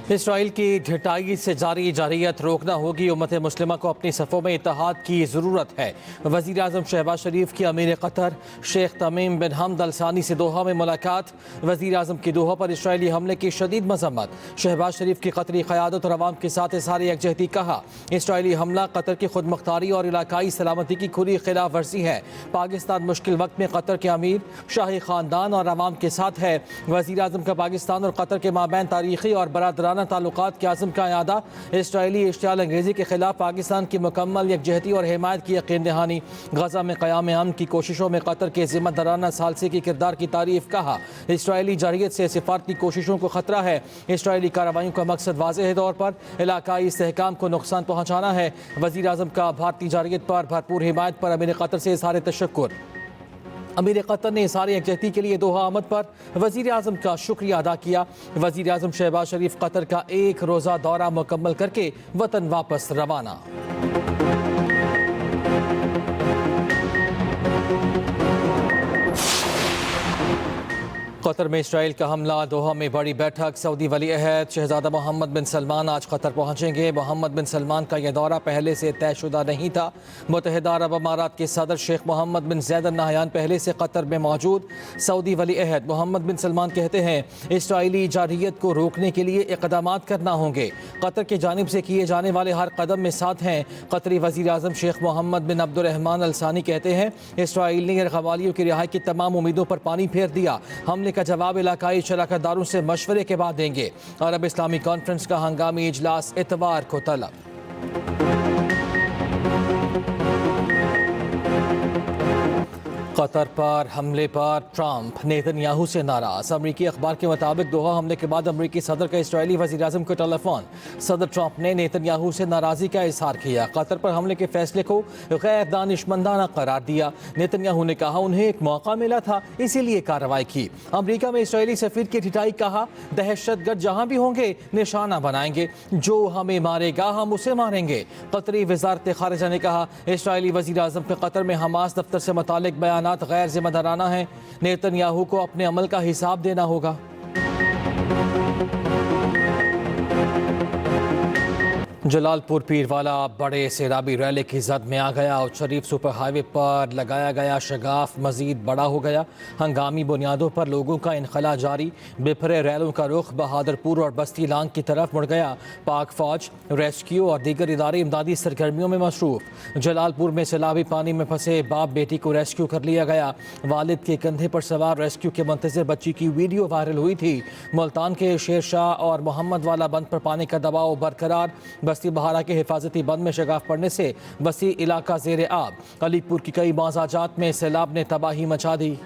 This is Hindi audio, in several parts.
इसराइल की ढिठाई से जारी जारियत रोकना होगी। उम्मत मुस्लिमा को अपनी सफ़ों में इत्तेहाद की ज़रूरत है। वज़ीर आज़म शहबाज शरीफ की अमीर क़तर शेख तमीम बिन हमद अल सानी से दोहा में मुलाकात। वज़ीर आज़म की दोहा पर इसराइली हमले की शदीद मज़म्मत। शहबाज शरीफ की कतरी क़यादत और अवाम के साथ इज़हार यकजहती कहा। इसराइली हमला कतर की खुद मुख्तारी और इलाकाई सलामती की खुली खिलाफ वर्जी है। पाकिस्तान मुश्किल वक्त में कतर के अमीर शाही ख़ानदान और अवाम के साथ है। वज़ीर आज़म का पाकिस्तान और कतर के माबैन तारीख़ी और बरादराना ताल्लुकात के आज़म का यादा। इसराइली इश्तियाल अंग्रेज़ी के खिलाफ पाकिस्तान की मुकम्मल यकजहती और हिमायत की यकीन दहानी। गज़ा में क़याम अमन की कोशिशों में कतर के ज़िम्मेदाराना सालसी की किरदार की तारीफ़। कहा इसराइली जारियत से सिफारती कोशिशों को ख़तरा है। इसराइली कार्रवाइयों का मकसद वाज़ेह तौर पर इलाकाई इस्तेहकाम को नुकसान पहुँचाना है। वज़ीर आज़म का भारतीय जारियत पर भरपूर हिमायत पर अमीर कतर से इज़हार तशक्कुर। अमीर कतर ने इज़हार यकजहती के लिए दोहा आमद पर वज़ीर आज़म का शुक्रिया अदा किया। वज़ीर आज़म शहबाज शरीफ कतर का एक रोज़ा दौरा मुकम्मल करके वतन वापस रवाना। कतर में इसराइल का हमला, दोहा में बड़ी बैठक। सऊदी वली अहद शहजादा मोहम्मद बिन सलमान आज कतर पहुंचेंगे। मोहम्मद बिन सलमान का यह दौरा पहले से तयशुदा नहीं था। मुत्तहिदा अरब अमारात के सदर शेख मोहम्मद बिन जैद अल नहयान पहले से कतर में मौजूद। सऊदी वली अहद मोहम्मद बिन सलमान कहते हैं इसराइली जारहियत को रोकने के लिए इक़दाम करना होंगे। कतर की जानिब से किए जाने वाले हर कदम में साथ हैं। कतरी वज़ीर आज़म शेख मोहम्मद बिन अब्दुर्रहमान अल सानी कहते हैं इसराइल ने गवालियों की रिहाई की तमाम उम्मीदों पर पानी फेर दिया। हमले का जवाब इलाकाई शराकतदारों से मशवरे के बाद देंगे। अरब इस्लामी कॉन्फ्रेंस का हंगामी इजलास इतवार को तलब। कतर पर हमले पर ट्रंप नेतन्याहू से नाराज। अमरीकी अखबार के मुताबिक दोहा हमले के बाद अमरीकी सदर का इसराइली वज़ीर आज़म को टेलीफोन। सदर ट्रंप ने नेतन्याहू से नाराज़गी का इजहार किया। कतर पर हमले के फैसले को गैर दानिशमंदाना करार दिया। नेतन्याहू ने कहा उन्हें एक मौका मिला था इसीलिए कार्रवाई की। अमरीका में इसराइली सफीर की ढिठाई। कहा दहशतगर्द जहाँ भी होंगे निशाना बनाएंगे, जो हमें मारेगा हम उसे मारेंगे। कतरी वज़ारत ख़ारिजा ने कहा इसराइली वज़ीर आज़म के कतर में हमास दफ्तर से मुतालिक बयान गैर जिम्मेदाराना है। नेतन्याहू को अपने अमल का हिसाब देना होगा। जलालपुर पीरवाला बड़े सैलाबी रैली की जद में आ गया और शरीफ सुपर हाईवे पर लगाया गया शगाफ मजीद बड़ा हो गया। हंगामी बुनियादों पर लोगों का इनखला जारी। बिफरे रैलों का रुख बहादुरपुर और बस्ती लांग की तरफ मुड़ गया। पाक फौज, रेस्क्यू और दीगर इदारे इमदादी सरगर्मियों में मसरूफ। जलालपुर में सैलाबी पानी में फंसे बाप बेटी को रेस्क्यू कर लिया गया। वालिद के कंधे पर सवार रेस्क्यू के मुंतज़िर बच्ची की वीडियो वायरल हुई थी। मुल्तान के शेर शाह और मोहम्मद वाला बंद पर पानी का दबाव बरकरार। बस्ती बहारा के हिफाजती बंद में शगाफ पड़ने से वसी इलाका ज़ेरे आब। अलीपुर की कई बाज़ाजात में सैलाब ने तबाही मचा दी।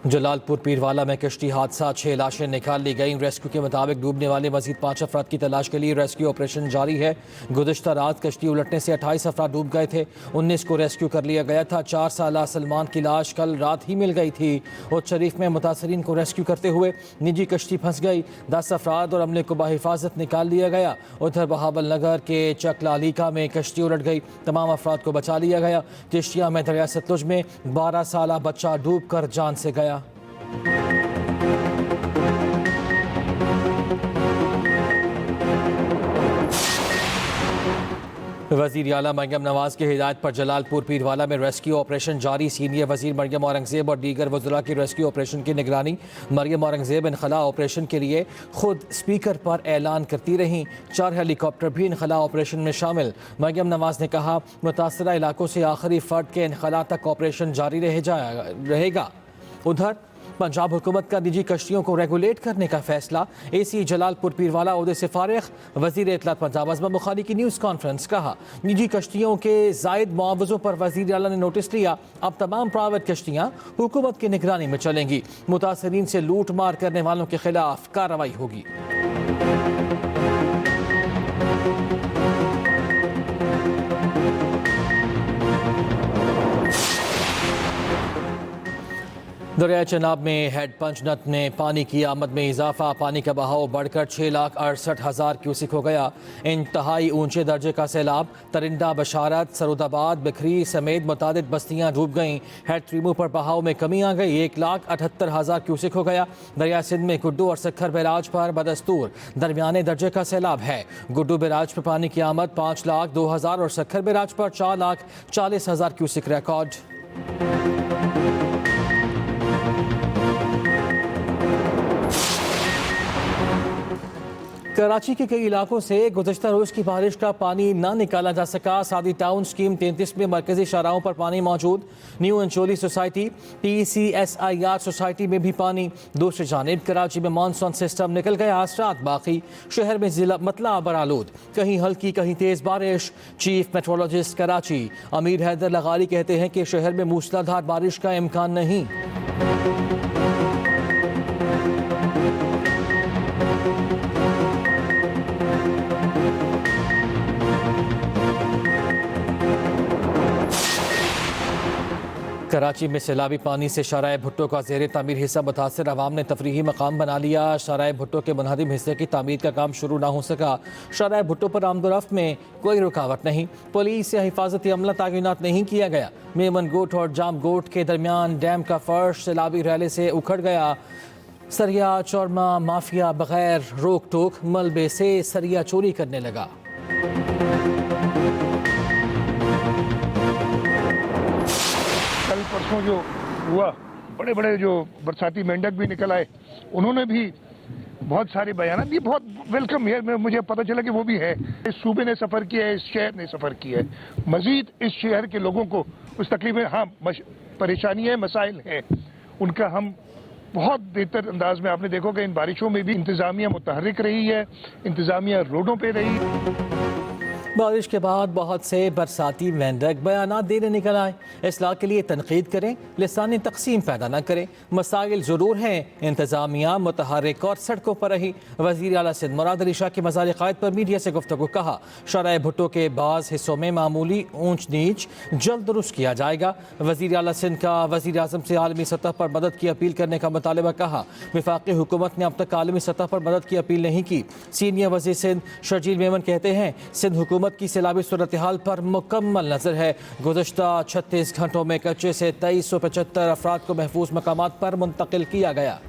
जलालपुर पीरवाला में कश्ती हादसा, 6 लाशें निकाल ली गई। रेस्क्यू के मुताबिक डूबने वाले मजीद 5 अफराद की तलाश के लिए रेस्क्यू ऑपरेशन जारी है। गुज़श्ता रात कश्ती उलटने से 28 अफराद डूब गए थे। 19 को रेस्क्यू कर लिया गया था। 4 साला सलमान की लाश कल रात ही मिल गई थी। उच्च शरीफ में मुतासरीन को रेस्क्यू करते हुए निजी कश्ती फंस गई। 10 अफराद और अमले को बाहिफाजत निकाल लिया गया। उधर बहावल नगर के चकलालीका में कश्ती उलट गई। तमाम अफराद को बचा लिया गया। चिश्तिया में दरिया सतलुज में 12 साला बच्चा डूब कर जान से गया। वज़ीर आला मरियम नवाज की हिदायत पर जलालपुर पीरवाला में रेस्क्यू ऑपरेशन जारी। सीनियर वज़ीर मरियम औरंगज़ेब और दीगर वज़रा की रेस्क्यू ऑपरेशन की निगरानी। मरियम औरंगज़ेब इनखला ऑपरेशन के लिए खुद स्पीकर पर ऐलान करती रहीं। 4 हेलीकॉप्टर भी इनखला ऑपरेशन में शामिल। मरियम नवाज ने कहा मुतासरा इलाकों से आखिरी फ़र्द के इनखला तक ऑपरेशन जारी रहेगा। उधर पंजाब हुकूमत का निजी कश्तियों को रेगुलेट करने का फैसला। एसी जलालपुर पीरवाला ओहदे से फारिग। वज़ीर इत्तलात पंजाब अज़मा बुखारी की न्यूज़ कॉन्फ्रेंस। कहा निजी कश्तियों के जायद मुआवज़ों पर वज़ीर आला ने नोटिस लिया। अब तमाम प्राइवेट कश्तियाँ हुकूमत की निगरानी में चलेंगी। मुतासरीन से लूट मार करने वालों के खिलाफ कार्रवाई होगी। दरिया चनाब में हेड पंचनत ने पानी की आमद में इजाफा। पानी का बहाव बढ़कर 6,68,000 क्यूसिक हो गया। इंतहाई ऊंचे दर्जे का सैलाब तरिंदा, बशारत, सरूदाबाद, बिखरी समेत मुतादिद बस्तियां डूब गईं। हेड त्रीमू पर बहाव में कमी आ गई। 1,78,000 क्यूसिक हो गया। दरिया सिंध में गुड्डू और सखर बैराज पर बदस्तूर दरमियाने दर्जे का सैलाब है। गुड्डू बैराज पर पानी की आमद 5,02,000 और सखर बैराज पर 4,40,000 क्यूसिक रिकॉर्ड। कराची के कई इलाकों से गुज़श्ता रोज़ की बारिश का पानी ना निकाला जा सका। सादी टाउन स्कीम 33 में मरकजी शाहराहों पर पानी मौजूद। New Ancholi society, PCSIR society में भी पानी। दूसरी जानिब कराची में मानसून सिस्टम निकल गया असरात बाकी। शहर में जिला मतला बरालूद, कहीं हल्की कहीं तेज़ बारिश। चीफ मेट्रोलॉजिस्ट कराची अमीर हैदर लगारी कहते हैं कि शहर में मूसलाधार बारिश का इम्कान नहीं। कराची में सैलाबी पानी से शाहराह भुट्टो का ज़ेर तामीर हिस्सा मुतासर। अवाम ने तफरीही मकाम बना लिया। शाहराह भुट्टो के मुनहदिम हिस्से की तामीर का काम शुरू ना हो सका। शाहराह भुट्टो पर आमदोरफ्त में कोई रुकावट नहीं। पुलिस या हिफाजती अमला तैनात नहीं किया गया। मेमन गोट और जाम गोट के दरमियान डैम का फर्श सैलाबी रैले से उखड़ गया। सरिया चौरमा माफिया बगैर रोक टोक मलबे से सरिया चोरी करने लगा। कल परसों जो हुआ, बड़े बड़े जो बरसाती मेंढक भी निकल आए, उन्होंने भी बहुत सारे बयान दिए। बहुत वेलकम है। मुझे पता चला कि वो भी है। इस सूबे ने सफ़र किया है, इस शहर ने सफ़र किया है। मज़ीद इस शहर के लोगों को उस तकलीफ में, हाँ परेशानियाँ मसाइल हैं, उनका हम बहुत बेहतर अंदाज में, आपने देखोगे इन बारिशों में भी इंतज़ामिया मुतहर्रिक रही है, इंतज़ामिया रोडों पर रही। बारिश के बाद बहुत से बरसाती मेंढक बयानात देने निकल आए। इस्लाह के लिए तनकीद करें, लिसानी तकसीम पैदा न करें। मसाइल ज़रूर हैं, इंतज़ामिया मुतहर्रिक और सड़कों पर रही। वज़ीर आला सिंध मुराद अली शाह की मज़ार क़ायद पर मीडिया से गुफ्तगू कहा। शाहराह भुट्टो के बाज़ हिस्सों में मामूली ऊंच नीच जल्द दुरुस्त किया जाएगा। वज़ीर आला सिंध का वज़ीर आज़म से आलमी सतह पर मदद की अपील करने का मुतालबा कहा। वफाकी हुकूमत ने अब तक आलमी सतह पर मदद की अपील नहीं की। सीनियर वज़ीर सिंध शर्जील मेमन कहते हैं सिंध हुकूमत की सैलाबी सूरत हाल पर मुकम्मल नजर है। गुज़श्ता 36 घंटों में कच्चे से 2375 अफराद को महफूज मकामात पर मुंतकिल किया गया।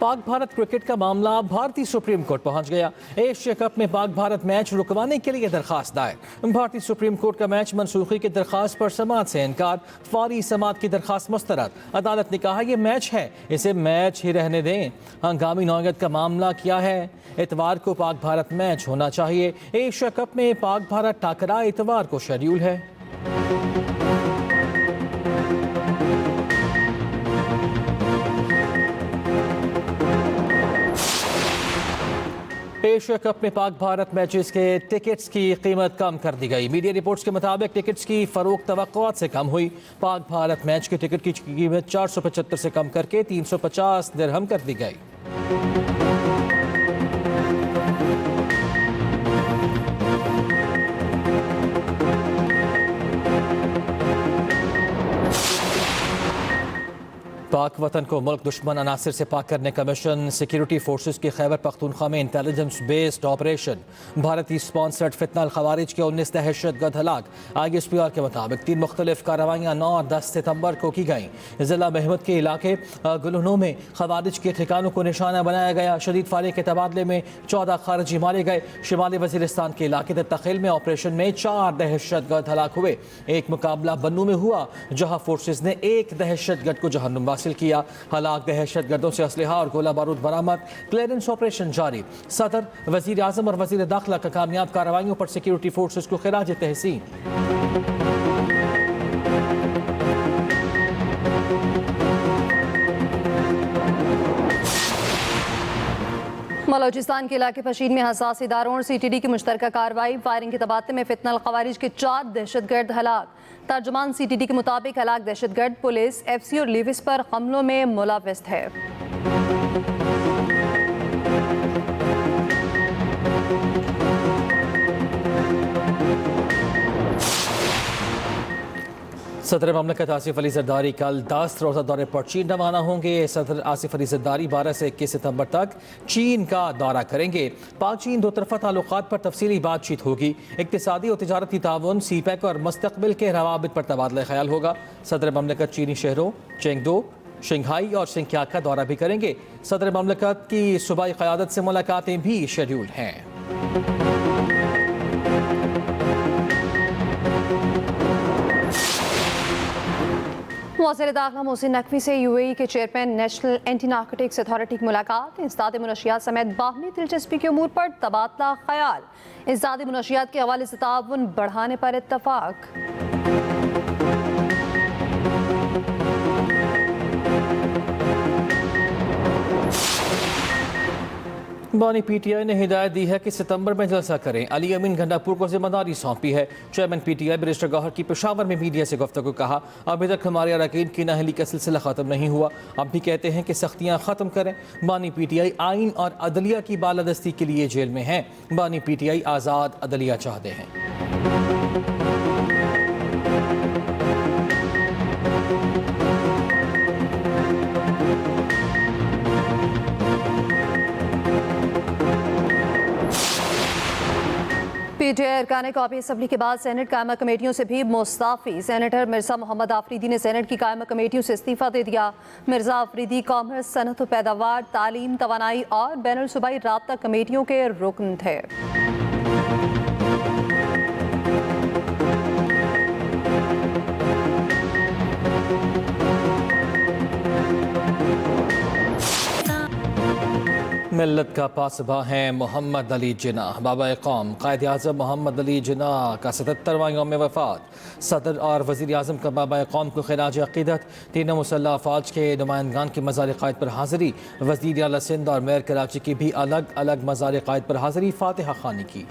पाक भारत क्रिकेट का मामला भारतीय सुप्रीम कोर्ट पहुंच गया। एशिया कप में पाक भारत मैच रुकवाने के लिए दरखास्त दायर। भारतीय सुप्रीम कोर्ट का मैच मनसूखी की दरखास्त पर समाअत से इनकार। फौरी समाअत की दरखास्त मुस्तरद। अदालत ने कहा यह मैच है, इसे मैच ही रहने दें। हंगामी नौयत का मामला क्या है? इतवार को पाक भारत मैच होना चाहिए। एशिया कप में पाक भारत टाकरा इतवार को शेड्यूल है। एशिया कप में पाक भारत मैचेस के टिकट्स की कीमत कम कर दी गई। मीडिया रिपोर्ट्स के मुताबिक टिकट्स की फरोख्त तवक्कुआत से कम हुई। पाक भारत मैच के टिकट की कीमत 475 से कम करके 350 दिरहम कर दी गई। पाक वतन को मुल्क दुश्मन अनासर से पाक करने का मिशन। सिक्योरिटी फोर्सेस की खैबर पख्तूनख्वा में इंटेलिजेंस बेस्ड ऑपरेशन। भारतीय स्पॉन्सर्ड फितना खवारिज के 19 दहशतगर्द हलाक। ISPR के मुताबिक 3 मुख्तलिफ कार्रवाइयाँ 9 और 10 सितम्बर को की गईं। ज़िला महमद के इलाके गुलहनों में खवारिज के ठिकानों को निशाना बनाया गया। शदीद फायरिंग के तबादले में 14 खारजी मारे गए। शिमाली वजीरिस्तान के इलाके तख्तिल में ऑपरेशन में 4 दहशतगर्द हलाक हुए। एक मुकाबला बन्नू में हुआ जहाँ फोर्सेज ने 1 दहशतगर्द को जहन्नुम हासिल किया। हलाक दहशतगर्दों से असलहा और गोला बारूद बरामद। क्लियरेंस ऑपरेशन जारी। सदर, वजीर आजम और वजीर दाखिला का कामयाब कार्रवाइयों पर सिक्योरिटी फोर्सेस को खिराज तहसीन। बलोचिस्तान के इलाके पशीन में हसास इदारों और CTD की मुश्तरका कार्रवाई। फायरिंग के तबादले में फितना खवारिज के 4 दहशतगर्द हलाक। तर्जुमान CTD के मुताबिक हलाक दहशतगर्द पुलिस, FC और लिविस पर हमलों में मुलव्वस है। सदर ममलकत आसिफ अली जरदारी कल 10 रोज़ा दौरे पर चीन रवाना होंगे। सदर आसिफ अली जरदारी 12 से 21 सितंबर तक चीन का दौरा करेंगे। पाक चीन दो तरफा ताल्लुकात पर तफसीली बातचीत होगी। इक्तिसादी और तिजारती ताउन, सीपैक और मुस्तकबिल के रवाबित पर तबादला ख्याल होगा। सदर ममलकत चीनी शहरों चेंगडो, शंघाई और सिंकिया का दौरा भी करेंगे। सदर ममलकत की सूबाई क़यादत से मुलाकातें भी शेड्यूल हैं। वज़ीर दाखिला मोहसिन नकवी से UAE के chairman national anti narcotics authority की मुलाकात। इंसदाद मुनशियात समेत बाहमी दिलचस्पी के अमूर पर तबादला ख्याल। इंसदाद मुनशियात के हवाले से ताउन बढ़ाने पर इत्तफाक। बानी PTI ने हिदायत दी है कि सितंबर में जलसा करें। अली अमीन गंडापुर को जिम्मेदारी सौंपी है। चेयरमैन PTI बैरिस्टर गौहर की पेशावर में मीडिया से गुफ्तगू कहा, अभी तक हमारे अरकान की नाअहली का सिलसिला ख़त्म नहीं हुआ। अब भी कहते हैं कि सख्तियाँ ख़त्म करें। बानी PTI आइन और अदलिया की बालादस्ती के लिए जेल में हैं। बानी PTI आज़ाद अदलिया चाहते हैं। PTI अरकान कौमी असम्बली के बाद सेनेट कायमा कमेटियों से भी मुस्ताफ़ी। सेनेटर मिर्ज़ा मोहम्मद आफरीदी ने सेनेट की कायमा कमेटियों से इस्तीफ़ा दे दिया। मिर्ज़ा आफरीदी कॉमर्स, सनत व पैदावार, तालीम, तवानाई और बैनुल सूबाई राब्ता कमेटियों के रुकन थे। मिल्लत का पासबा हैं मोहम्मद अली जिन्ना। बाबा कौम कायद आज़म मोहम्मद अली जिन्ना का 77वां यौम वफ़ात। सदर और वज़ीर आज़म का बाबा कौम को खिराज अक़ीदत। तीनों मुसल्लह अफ़वाज के नुमाइंदगान की मज़ार क़ायद पर हाज़िरी। वज़ीर आला सिंध और मेयर कराची की भी अलग अलग मज़ार क़ायद पर हाज़िरी। फ़ातिहा ख़ानी की।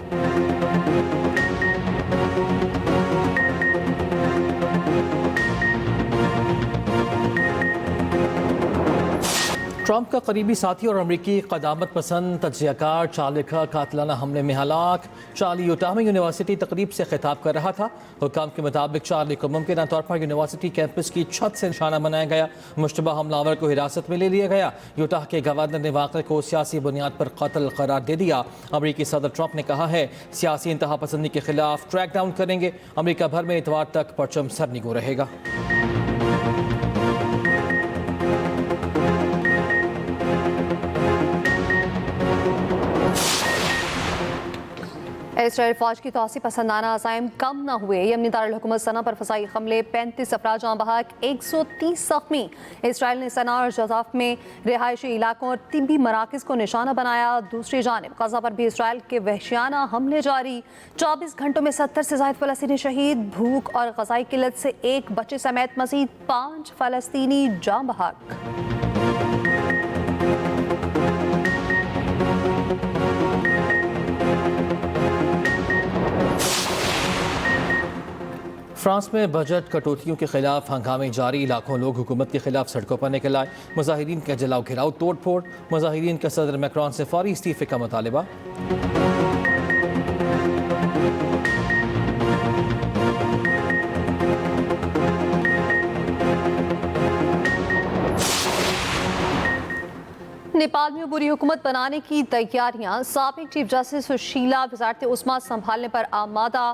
ट्रंप का करीबी साथी और अमरीकी क़दामत पसंद तज्ज़ियाकार चार्ली कर्क कातिलाना हमले में हलाक। चार्ली यूटाह में यूनिवर्सिटी तकरीब से खिताब कर रहा था। हुक्काम के मुताबिक चार्ली को मुमकिन तौर पर यूनिवर्सिटी कैंपस की छत से निशाना बनाया गया। मुश्तबा हमलावर को हिरासत में ले लिया गया। यूटाह के गवर्नर ने वाक़े को सियासी बुनियाद पर कत्ल करार दे दिया। अमरीकी सदर ट्रंप ने कहा है सियासी इंतहा पसंदी के खिलाफ ट्रैक डाउन करेंगे। अमरीका भर में इतवार तक परचम सरनिगो रहेगा। इसराइल फौज की तौसी पसंदाना अज़ाइम कम न हुए। यमनी दारुल-हुकूमत सना पर फसाई हमले, 35 अफराद जाँ बहक, 130 ज़ख्मी। इसराइल ने सना और जज़ाफ में रिहायशी इलाकों और तिब्बी मराकज़ को निशाना बनाया। दूसरी जानिब गज़ा पर भी इसराइल के वहशियाना हमले जारी। 24 घंटों में 70 से ज़ायद फ़लस्तीनी शहीद। भूख और ग़ज़ाई किल्लत से एक बच्चे समेत मज़ीद 5 फ़लस्तीनी जाँ बहक। फ्रांस में बजट कटौतियों के खिलाफ हंगामे जारी। लाखों लोग हुकूमत के खिलाफ सड़कों पर निकल आए। मुजाहिरीन का जलाओ घिराव तोड़ फोड़। मुजाहिरीन का सदर मैक्रोन से फौरी इस्तीफे का मुतालबा। नेपाल में बुरी हुकूमत बनाने की तैयारियां। साबिक चीफ जस्टिस सुशीला वज़ारत उस्मा संभालने पर आमादा।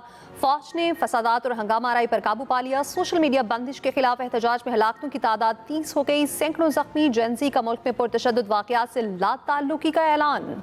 फौज ने फसादात और हंगामा आराई पर काबू पा लिया। सोशल मीडिया बंदिश के खिलाफ एहतजाज में हलाकतों की तादाद 30 हो गई। सैकड़ों जख्मी। जेंजी का मुल्क में पुरतशद्दुद वाक़यात से लाताल्लुकी का ऐलान।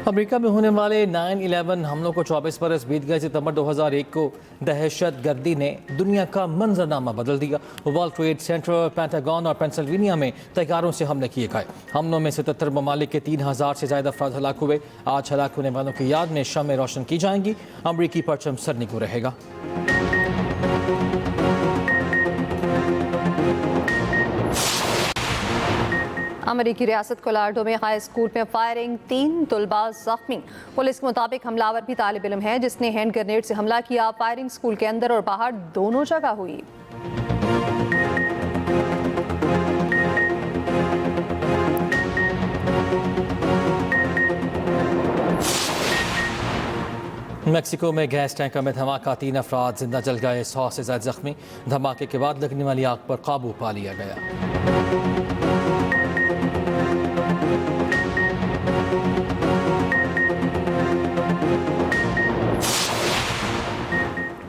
अमेरिका में होने वाले 9/11 हमलों को 24 बरस बीत गए। सितंबर 2001 को दहशत गर्दी ने दुनिया का मंजरनामा बदल दिया। वर्ल्ड ट्रेड सेंटर, पेंटागन और पेंसिल्वेनिया में तैयारों से हमले किए गए। हमलों में 77 ममालिक के 3000 से ज़्यादा अफराद हलाक हुए। आज हलाक होने वालों की याद में शमें रोशन की जाएंगी। अमरीकी परचम सरनिगो रहेगा। अमेरिकी रियासत कोलोराडो में हाई स्कूल में फायरिंग, 3 तलबा जख्मी। पुलिस के मुताबिक हमलावर भी तालिब इल्म है जिसने हैंड ग्रेनेड से हमला किया। फायरिंग स्कूल के अंदर और बाहर दोनों जगह हुई। मेक्सिको में गैस टैंकर में धमाका, 3 अफराद जिंदा जल गए, 100 से ज्यादा जख्मी। धमाके के बाद लगने वाली आग पर काबू पा लिया गया।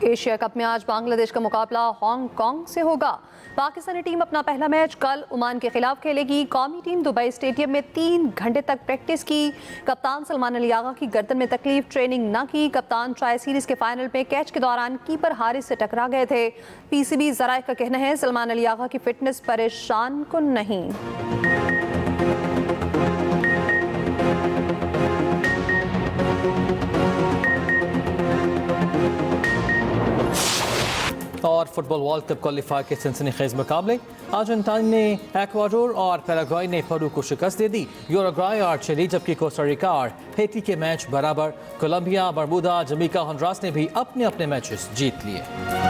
एशिया कप में आज बांग्लादेश का मुकाबला हांगकांग से होगा। पाकिस्तानी टीम अपना पहला मैच कल ओमान के खिलाफ खेलेगी। कौमी टीम दुबई स्टेडियम में 3 घंटे तक प्रैक्टिस की। कप्तान सलमान अली आगा की गर्दन में तकलीफ, ट्रेनिंग न की। कप्तान ट्राई सीरीज के फाइनल में कैच के दौरान कीपर हारिस से टकरा गए थे। पीसीबी जराये का कहना है सलमान अली आगा की फिटनेस परेशान कुन नहीं। और फुटबॉल वर्ल्ड कप क्वालिफायर के सनसनीखेज मुकाबले, अर्जेंटीना ने एक्वाडोर और पैराग्वाई ने पेरू को शिकस्त दे दी। यूरुग्वाई और चिली जबकि कोस्टारिका और हैती के मैच बराबर। कोलंबिया, बरमूडा, जमैका, होंडुरास ने भी अपने अपने मैचेस जीत लिए।